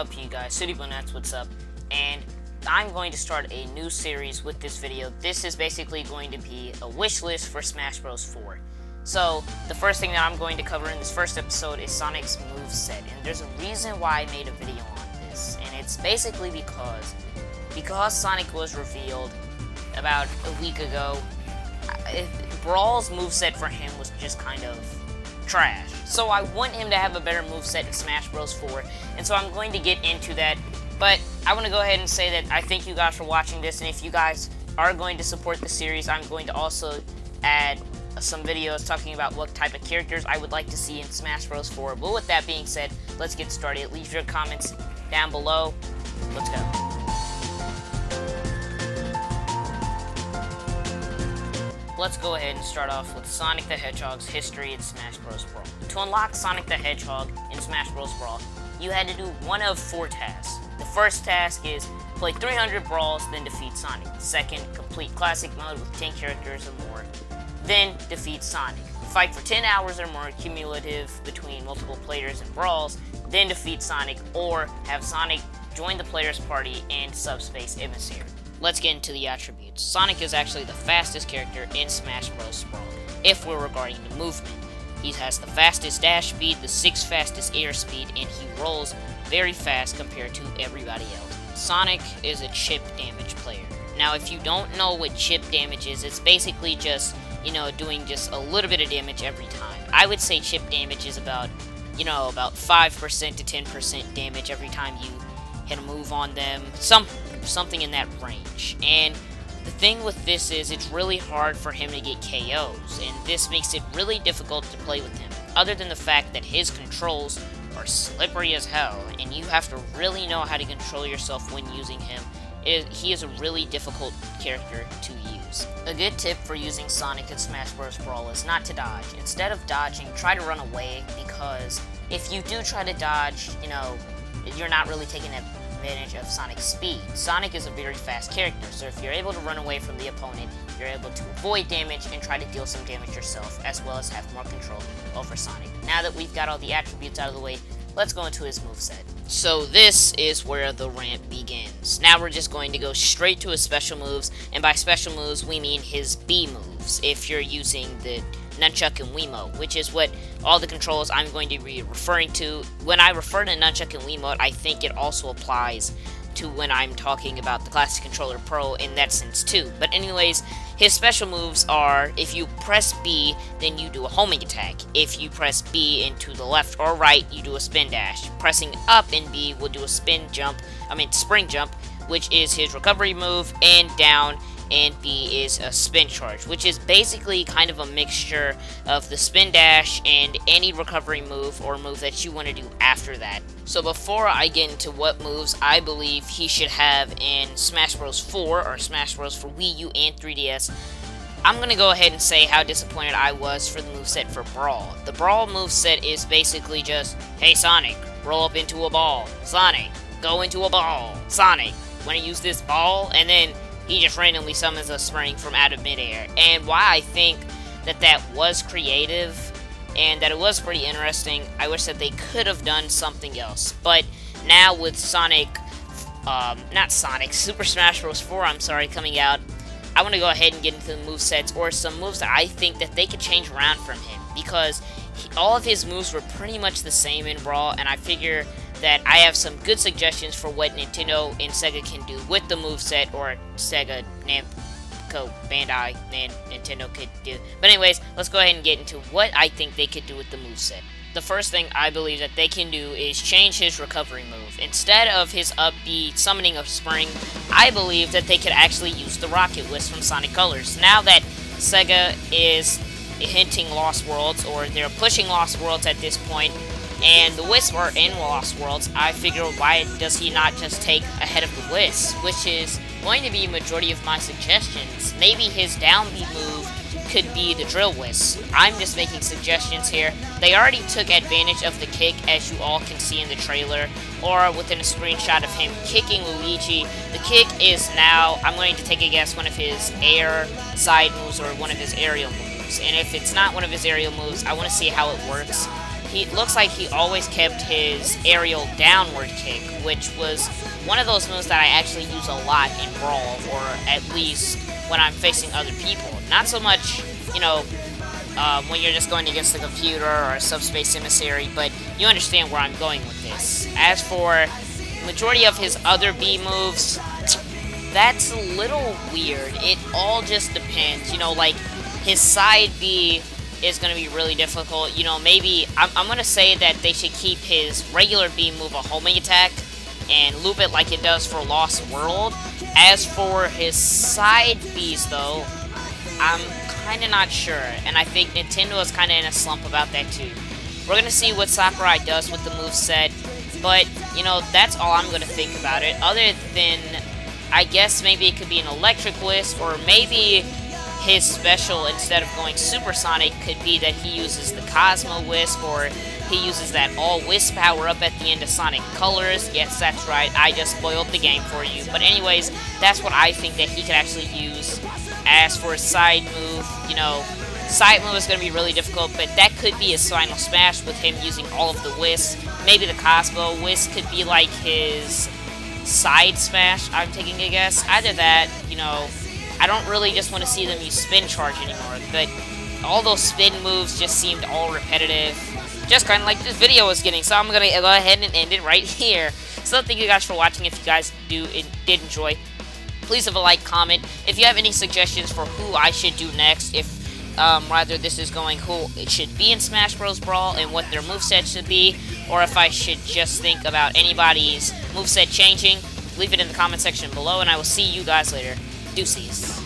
up, you guys? Nuts, what's up? And I'm going to start a new series with this video. This is basically going to be a wish list for Smash Bros. 4. So, the first thing that I'm going to cover in this first episode is Sonic's Moveset. And there's a reason why I made a video on this. And it's basically because Sonic was revealed about a week ago, Brawl's moveset for him was just kind of trash. So I want him to have a better moveset in Smash Bros. 4, and so I'm going to get into that. But I want to go ahead and say that I thank you guys for watching this, and if you guys are going to support the series, I'm going to also add some videos talking about what type of characters I would like to see in Smash Bros. 4. But with that being said, let's get started. Leave your comments down below. Let's go. Let's go ahead and start off with Sonic the Hedgehog's history in Smash Bros. Brawl. To unlock Sonic the Hedgehog in Smash Bros. Brawl, you had to do one of 4 tasks. The first task is play 300 brawls, then defeat Sonic. Second, complete classic mode with 10 characters or more, then defeat Sonic. Fight for 10 hours or more cumulative between multiple players and brawls, then defeat Sonic, or have Sonic join the player's party and Subspace Emissary. Let's get into the attributes. Sonic is actually the fastest character in Smash Bros. Brawl, if we're regarding the movement. He has the fastest dash speed, the 6th fastest air speed, and he rolls very fast compared to everybody else. Sonic is a chip damage player. Now, if you don't know what chip damage is, it's basically just, doing just a little bit of damage every time. I would say chip damage is about 5% to 10% damage every time you hit a move on them. Something in that range. And the thing with this is it's really hard for him to get KOs, and this makes it really difficult to play with him, other than the fact that his controls are slippery as hell, and you have to really know how to control yourself when using him. He is a really difficult character to use. A good tip for using Sonic in Smash Bros. Brawl is not to dodge. Instead of dodging, try to run away, because if you do try to dodge, you're not really taking advantage of Sonic's speed. Sonic is a very fast character, so if you're able to run away from the opponent, you're able to avoid damage and try to deal some damage yourself, as well as have more control over Sonic. Now that we've got all the attributes out of the way, let's go into his moveset. So this is where the rant begins. Now we're just going to go straight to his special moves, and by special moves we mean his B moves, if you're using the Nunchuck and Wiimote, which is what all the controls I'm going to be referring to. When I refer to Nunchuck and Wiimote, I think it also applies to when I'm talking about the Classic Controller Pro in that sense too. But anyways, his special moves are, if you press B, then you do a homing attack. If you press B into the left or right, you do a spin dash. Pressing up in B will do a spring jump, which is his recovery move, and down and B is a spin charge, which is basically kind of a mixture of the spin dash and any recovery move or move that you want to do after that. So before I get into what moves I believe he should have in Smash Bros. 4 or Smash Bros. For Wii U and 3DS, I'm going to go ahead and say how disappointed I was for the moveset for Brawl. The Brawl moveset is basically just, hey Sonic, roll up into a ball. Sonic, go into a ball. Sonic, want to use this ball? And then he just randomly summons a spring from out of midair. And why I think that was creative and that it was pretty interesting, I wish that they could have done something else. But now with Super Smash Bros. 4, coming out, I want to go ahead and get into the movesets, or some moves that I think that they could change around from him, because all of his moves were pretty much the same in Brawl, and I figure that I have some good suggestions for what Nintendo and Sega can do with the moveset, or Sega, Namco, Bandai, and Nintendo could do. But anyways, let's go ahead and get into what I think they could do with the moveset. The first thing I believe that they can do is change his recovery move. Instead of his up B summoning of spring, I believe that they could actually use the Rocket Wisp from Sonic Colors. Now that Sega is hinting Lost Worlds, or they're pushing Lost Worlds at this point, and the Wisp are in Lost Worlds, I figure why does he not just take ahead of the Wisp, which is going to be a majority of my suggestions. Maybe his down B move could be the Drill Wisp. I'm just making suggestions here. They already took advantage of the kick, as you all can see in the trailer, or within a screenshot of him kicking Luigi. The kick is now, I'm going to take a guess, one of his air side moves or one of his aerial moves. And if it's not one of his aerial moves, I want to see how it works. he looks like he always kept his aerial downward kick, which was one of those moves that I actually use a lot in Brawl, or at least when I'm facing other people. Not so much, you know, when you're just going against the computer or a subspace emissary, but you understand where I'm going with this. As for majority of his other B moves, that's a little weird. It all just depends. You know, like, his side B is going to be really difficult. You know, maybe, I'm going to say that they should keep his regular B move a homing attack and loop it like it does for Lost World. As for his side Bs, though, I'm kind of not sure, and I think Nintendo is kind of in a slump about that too. We're going to see what Sakurai does with the moveset, but, you know, that's all I'm going to think about it, other than, I guess maybe it could be an electric wisp, or maybe his special, instead of going supersonic, could be that he uses the Cosmo Wisp, or he uses that all-wisp power-up at the end of Sonic Colors. Yes, that's right, I just spoiled the game for you. But anyways, that's what I think that he could actually use. As for his side move, you know, side move is going to be really difficult, but that could be his final smash with him using all of the wisps. Maybe the Cosmo Wisp could be like his side smash, I'm taking a guess. Either that, you know, I don't really just want to see them use spin charge anymore, but all those spin moves just seemed all repetitive. Just kind of like this video was getting, so I'm going to go ahead and end it right here. So thank you guys for watching. If you guys did enjoy, please leave a like, comment. If you have any suggestions for who I should do next, if rather this is going who it should be in Smash Bros. Brawl and what their moveset should be, or if I should just think about anybody's moveset changing, leave it in the comment section below, and I will see you guys later. Deuces.